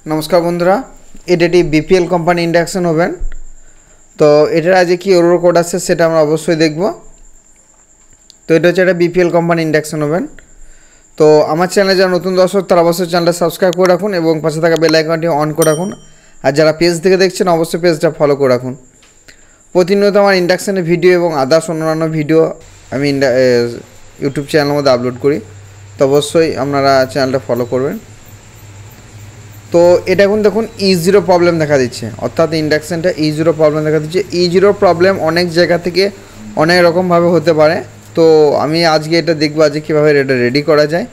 नमस्कार बंधुरा एटी बीपीएल कोम्पानी इंडक्शन ओवेन। तो एटार आज कि एरर कोड आछे सेटा आमरा अवश्यई देखब। तो एटा हच्छे बीपीएल कोम्पानी इंडक्शन ओवेन। तो आमार चैनेले जारा नतून दर्शक तारा अवश्यई चैनेलटा सबस्क्राइब करे राखुन एबं पाशे थाका बेल आइकनटी अन करे राखुन। और जारा पेज थेके देखछेन अवश्यई पेजटा फलो करे राखुन। प्रतिनियत आमार इंडक्शनेर भिडियो एबं आदार्स अन्यान्य भिडियो आमि यूट्यूब चैनेलेर मध्ये आपलोड करी। तो अवश्यई आपनारा चैनेलटा फलो करबेन। तो এটা এখন দেখুন E0 প্রবলেম দেখা দিচ্ছে, অর্থাৎ ইন্ডাকশনটা E0 প্রবলেম দেখা দিচ্ছে। E0 প্রবলেম অনেক জায়গা থেকে অনেক রকমভাবে হতে পারে। তো আমি আজকে এটা দেখব আজকে কীভাবে এটা রেডি করা যায়।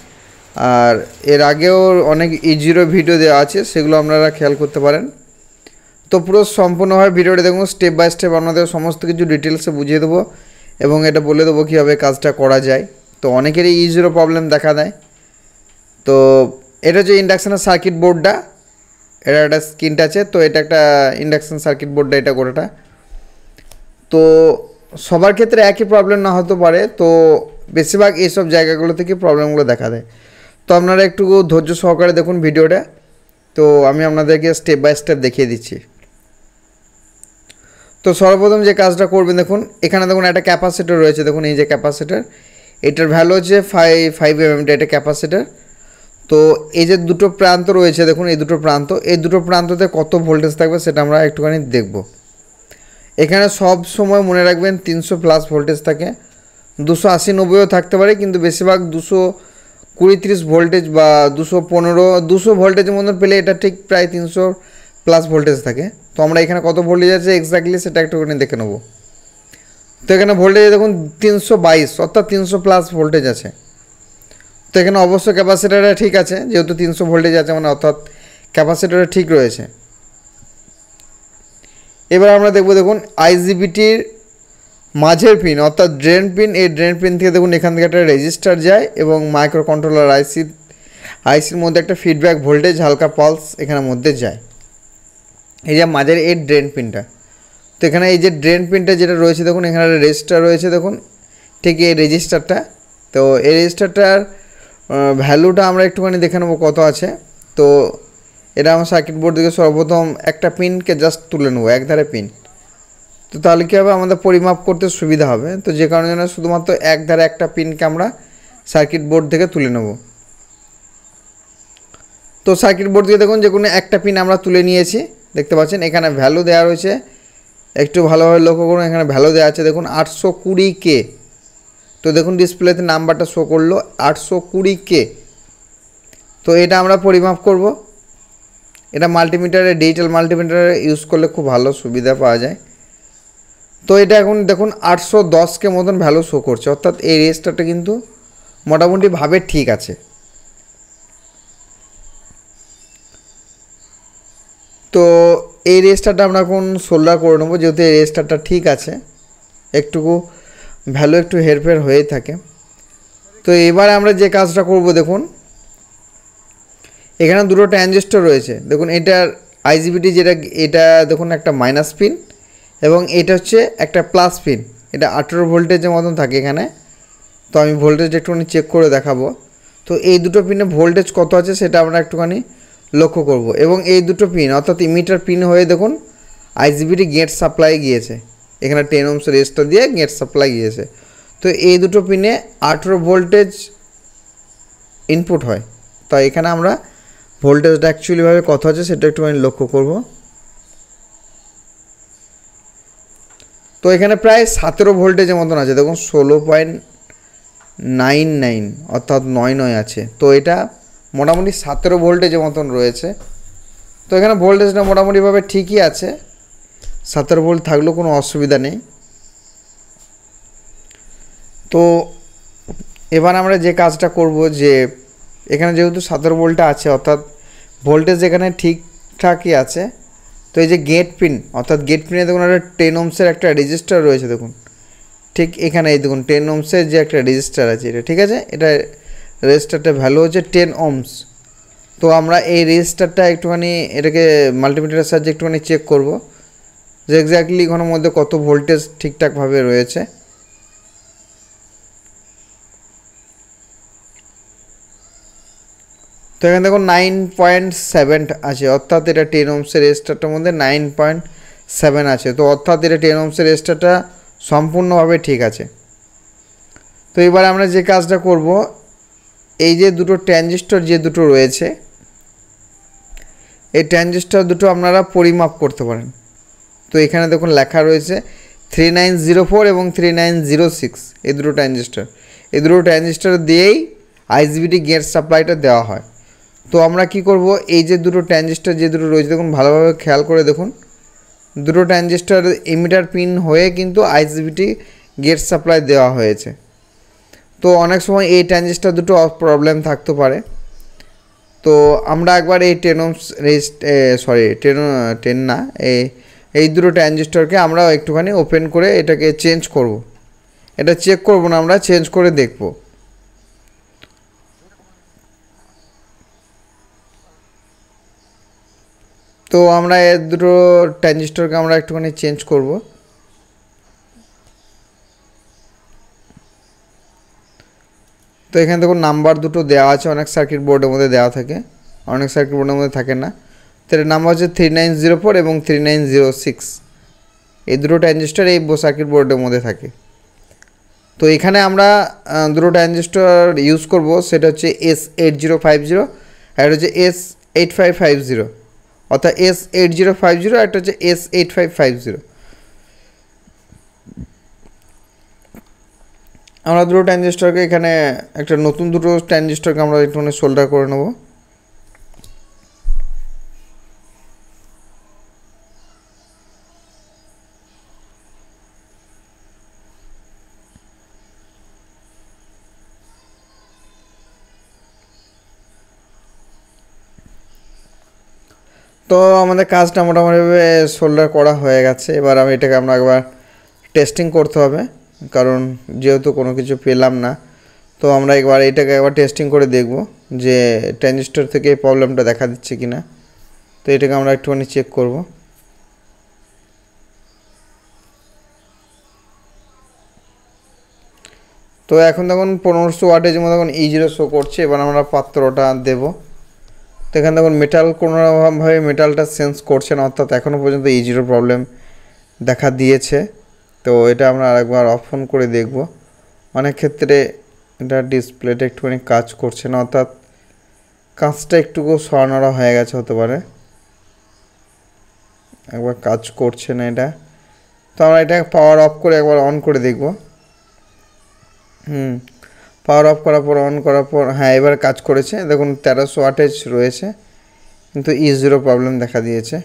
আর এর আগেও অনেক E0 ভিডিও দেওয়া আছে, সেগুলো আপনারা খেয়াল করতে পারেন। তো পুরো সম্পূর্ণভাবে ভিডিওটা দেখুন, স্টেপ বাই স্টেপ আপনাদের সমস্ত কিছু ডিটেলসে বুঝিয়ে দেবো এবং এটা বলে দেবো কীভাবে কাজটা করা যায়। তো অনেকেরই E0 প্রবলেম দেখা দেয়। তো এটা যে ইন্ডাকশনের সার্কিট বোর্ডটা, এটা একটা স্ক্রিনটা আছে। তো এটা একটা ইন্ডাকশন সার্কিট বোর্ডটা, এটা গোটাটা। তো সবার ক্ষেত্রে একই প্রবলেম না হতে পারে, তো বেশিরভাগ এইসব জায়গাগুলো থেকে প্রবলেমগুলো দেখা দেয়। তো আপনারা একটু ধৈর্য সহকারে দেখুন ভিডিওটা। তো আমি আপনাদেরকে স্টেপ বাই স্টেপ দেখিয়ে দিচ্ছি। তো সর্বপ্রথম যে কাজটা করবেন, দেখুন এখানে দেখুন একটা ক্যাপাসিটর রয়েছে। দেখুন এই যে ক্যাপাসিটর, এটার ভ্যালু হচ্ছে 5 mm, এটা ক্যাপাসিটর। তো এই যে দুটো প্রান্ত রয়েছে, দেখুন এই দুটো প্রান্ততে কত ভোল্টেজ থাকবে সেটা আমরা একটুখানি দেখব। এখানে সব সময় মনে রাখবেন 300+ ভোল্টেজ থাকে। 280-90ও থাকতে পারে, কিন্তু বেশিরভাগ 220-30 ভোল্টেজ বা 215-200 ভোল্টেজের মধ্যে পেলে এটা ঠিক প্রায় 300+ ভোল্টেজ থাকে। তো আমরা এখানে কত ভোল্টেজ আছে এক্স্যাক্টলি সেটা একটুখানি দেখে নেব। তো এখানে ভোল্টেজ দেখুন 322, অর্থাৎ 300+ ভোল্টেজ আছে। তো এখানে অবশ্যই ক্যাপাসিটারটা ঠিক আছে, যেহেতু 300 ভোল্টেজ আছে মানে অর্থাৎ ক্যাপাসিটারটা ঠিক রয়েছে। এবার আমরা দেখব, দেখুন আইজিবিটির মাঝের পিন অর্থাৎ ড্রেন পিন, এই ড্রেন পিন থেকে দেখুন এখান থেকে একটা রেজিস্টার যায় এবং মাইক্রো কন্ট্রোলার আইসির মধ্যে একটা ফিডব্যাক ভোল্টেজ হালকা পালস এখানের মধ্যে যায়। এই যে মাঝের এই ড্রেন পিনটা, তো এখানে এই যে ড্রেন পিনটা যেটা রয়েছে দেখুন এখানে একটা রেজিস্টার রয়েছে, দেখুন ঠিক এই রেজিস্টারটা। তো এই রেজিস্টারটার ভ্যালুটা আমরা একটুখানি দেখে নেবো কত আছে। তো এটা আমার সার্কিট বোর্ড থেকে সর্বপ্রথম একটা পিনকে জাস্ট তুলে নেবো, একধারে পিন। তো তাহলে কী হবে, আমাদের পরিমাপ করতে সুবিধা হবে। তো যে কারণে শুধুমাত্র একধারে একটা পিনকে আমরা সার্কিট বোর্ড থেকে তুলে নেব। তো সার্কিট বোর্ড থেকে দেখুন যে কোনো একটা পিন আমরা তুলে নিয়েছি, দেখতে পাচ্ছেন এখানে ভ্যালু দেওয়া রয়েছে। একটু ভালোভাবে লক্ষ্য করুন, এখানে ভ্যালু দেওয়া আছে দেখুন 820K। তো দেখুন ডিসপ্লেতে নাম্বারটা শো করলো 820K। তো এটা আমরা পরিমাপ করব। এটা মাল্টিমিটারে, ডিজিটাল মাল্টিমিটারে ইউজ করলে খুব ভালো সুবিধা পাওয়া যায়। তো এটা এখন দেখুন 810K মতন ভ্যালু শো করছে, অর্থাৎ এই রেজিস্টারটা কিন্তু মোটামুটিভাবে ঠিক আছে। তো এই রেজিস্টারটা আমরা এখন সোল্ডার করে নেবো, যেহেতু এই রেজিস্টারটা ঠিক আছে। একটুকু ভ্যালু একটু হেরফের হয়ে থাকে। তো এবার আমরা যে কাজটা করব, দেখুন এখানে দুটো ট্রানজিস্টর রয়েছে। দেখুন এটার আইজিবিটি যেটা, এটা দেখুন একটা মাইনাস পিন এবং এটা হচ্ছে একটা প্লাস পিন। এটা 18 ভোল্টেজের মতন থাকে এখানে। তো আমি ভোল্টেজটা একটুখানি চেক করে দেখাবো। তো এই দুটো পিনে ভোল্টেজ কত আছে সেটা আমরা একটুখানি লক্ষ্য করব। এবং এই দুটো পিন অর্থাৎ ইমিটার পিন হয়ে দেখুন আইজিবিটি গেট সাপ্লাই গিয়েছে, এখানে 10 ohms রেজিস্টার দিয়ে গেট সাপ্লাই গিয়েছে। তো এই দুটো পিনে 18 ভোল্টেজ ইনপুট হয়। তো এখানে আমরা ভোল্টেজটা অ্যাকচুয়ালিভাবে কত আছে সেটা একটুখানি লক্ষ্য করব। তো এখানে প্রায় 17 ভোল্টেজের মতন আছে, দেখুন 16.99 অর্থাৎ 99 আছে। তো এটা মোটামুটি 17 ভোল্টেজের মতন রয়েছে। তো এখানে ভোল্টেজটা মোটামুটিভাবে ঠিকই আছে, 17 ভোল্ট থাকলেও কোনো অসুবিধা নেই। তো এবার আমরা যে কাজটা করব, যে এখানে যেহেতু 17 ভোল্টটা আছে অর্থাৎ ভোল্টেজ এখানে ঠিকঠাকই আছে। তো এই যে গেট পিন অর্থাৎ গেট পিনে দেখুন একটা 10 ohms-এর একটা রেজিস্টার রয়েছে, দেখুন ঠিক এখানে এই দেখুন 10 ohms-এর যে একটা রেজিস্টার আছে, এটা ঠিক আছে। এটা রেজিস্টারটার ভ্যালু হচ্ছে 10 ohms। তো আমরা এই রেজিস্টারটা একটুখানি এটাকে মাল্টিমিটারের সাহায্যে একটুখানি চেক করব যে এক্স্যাক্টলি এখানের মধ্যে কত ভোল্টেজ ঠিকঠাকভাবে রয়েছে। তো এখানে দেখুন 9.7 আছে, অর্থাৎ এটা 10 ohmsের রেজিস্টারটার মধ্যে 9.7 আছে। তো অর্থাৎ এটা 10 ohmsের রেজিস্টারটা সম্পূর্ণভাবে ঠিক আছে। তো এবার আমরা যে কাজটা করব, এই যে দুটো ট্রানজিস্টর যে দুটো রয়েছে, এই ট্রানজিস্টর দুটো আপনারা পরিমাপ করতে পারেন। তো এখানে দেখুন লেখা রয়েছে 3904 এবং 3906, এই দুটো ট্রানজিস্টর দিয়েই আইজিবিটি গেট সাপ্লাইটা দেওয়া হয়। তো আমরা কি করব, এই যে দুটো ট্রানজিস্টর যে দুটো রয়েছে দেখুন ভালোভাবে খেয়াল করে দেখুন, দুটো ট্রানজিস্টর ইমিটার পিন হয়ে কিন্তু আইজিবিটি গেট সাপ্লাই দেওয়া হয়েছে। তো অনেক সময় এই ট্রানজিস্টর দুটো প্রবলেম থাকতে পারে। তো আমরা একবার এই 10 ohms এই দুটো ট্রানজিস্টরকে আমরা একটুখানি ওপেন করে এটাকে চেঞ্জ করব। এটা চেক করব না, আমরা চেঞ্জ করে দেখব। তো আমরা এই দুটো ট্রানজিস্টরকে আমরা একটুখানি চেঞ্জ করব। তো এখানে দেখুন নাম্বার দুটো দেওয়া আছে, অনেক সার্কিট বোর্ডের মধ্যে দেওয়া থাকে, অনেক সার্কিট বোর্ডের মধ্যে থাকে না। তো এর নাম্বার হচ্ছে 3904 এবং 3906, এই দুটো ট্রানজিস্টর এই সার্কিট বোর্ডের মধ্যে থাকে। তো এখানে আমরা দুটো ট্রানজিস্টর ইউজ করব, সেটা হচ্ছে S8050 আর এটা হচ্ছে S8550, অর্থাৎ S8050 আর একটা হচ্ছে S8550। আমরা দুটো ট্রানজিস্টরকে এখানে একটা নতুন দুটো ট্রানজিস্টরকে আমরা একটুখানি সোল্ডার করে নেব। তো আমাদের কাজটা মোটামুটিভাবে সোল্ডার করা হয়ে গেছে। এবার আমি এটাকে আমরা একবার টেস্টিং করতে হবে, কারণ যেহেতু কোনো কিছু পেলাম না। তো আমরা একবার এটাকে একবার টেস্টিং করে দেখব যে ট্রানজিস্টর থেকে এই প্রবলেমটা দেখা দিচ্ছে কি না। তো এটাকে আমরা একটুখানি চেক করব। তো এখন দেখুন 1500 ওয়াটের মধ্যে এখন E0 শো করছে। এবার আমরা পাত্রটা দেব। তো এখানে দেখুন মেটাল কোনোভাবে মেটালটা সেন্স করছে না, অর্থাৎ এখনও পর্যন্ত E0 প্রবলেম দেখা দিয়েছে। তো এটা আমরা আরেকবার অফ অন করে দেখব। অনেক ক্ষেত্রে এটা ডিসপ্লেটা একটুখানি কাজ করছে না, অর্থাৎ কাজটা একটুকু সরানোরা হয়ে গেছে হতে পারে, একবার কাজ করছে না এটা। তো আমরা এটা পাওয়ার অফ করে একবার অন করে দেখব। পাওয়ার অফ করার পর অন করার পর হ্যাঁ এবার কাজ করেছে। দেখুন 1300 ওয়াটেজ রয়েছে, কিন্তু E0 প্রবলেম দেখা দিয়েছে।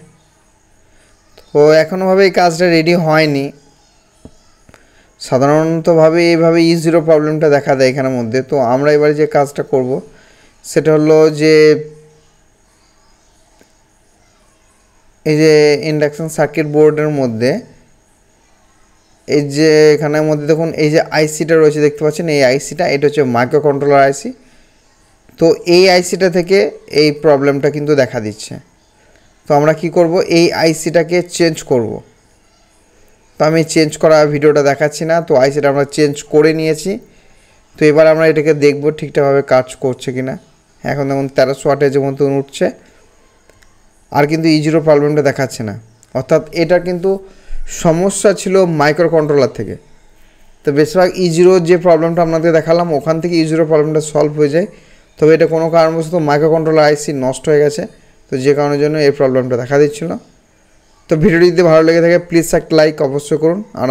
তো এখনোভাবে এই কাজটা রেডি হয়নি। সাধারণতভাবে এইভাবে E0 প্রবলেমটা দেখা দেয় এখানের মধ্যে। তো আমরা এবারে যে কাজটা করব সেটা হলো যে এই যে ইন্ডাকশন সার্কিট বোর্ডের মধ্যে এই যে এখানের মধ্যে দেখুন এই যে আইসিটা রয়েছে দেখতে পাচ্ছেন, এই আইসিটা এটা হচ্ছে মাইক্রো কন্ট্রোলার আইসি। তো এই আইসিটা থেকে এই প্রবলেমটা কিন্তু দেখা দিচ্ছে। তো আমরা কি করব, এই আইসিটাকে চেঞ্জ করব। তো আমি চেঞ্জ করা ভিডিওটা দেখাচ্ছি না, তো আইসিটা আমরা চেঞ্জ করে নিয়েছি। তো এবার আমরা এটাকে দেখব ঠিকঠাকভাবে কাজ করছে কিনা। এখন দেখুন 1300 ওয়াটেজের মতো উঠছে, আর কিন্তু E0 প্রবলেমটা দেখাচ্ছে না, অর্থাৎ এটা কিন্তু সমস্যা ছিল মাইক্রো কন্ট্রোলার থেকে। তো বেশিরভাগ E0 যে প্রবলেমটা আপনাদের দেখালাম ওখান থেকে E0 প্রবলেমটা সলভ হয়ে যায়। তবে এটা কোনো কারণবশত মাইক্রো কন্ট্রোলার আইসি নষ্ট হয়ে গেছে, তো যে কারণের জন্য এই প্রবলেমটা দেখা দিচ্ছিল। তো ভিডিওটি যদি ভালো লেগে থাকে প্লিজ একটা লাইক অবশ্যই করুন। আর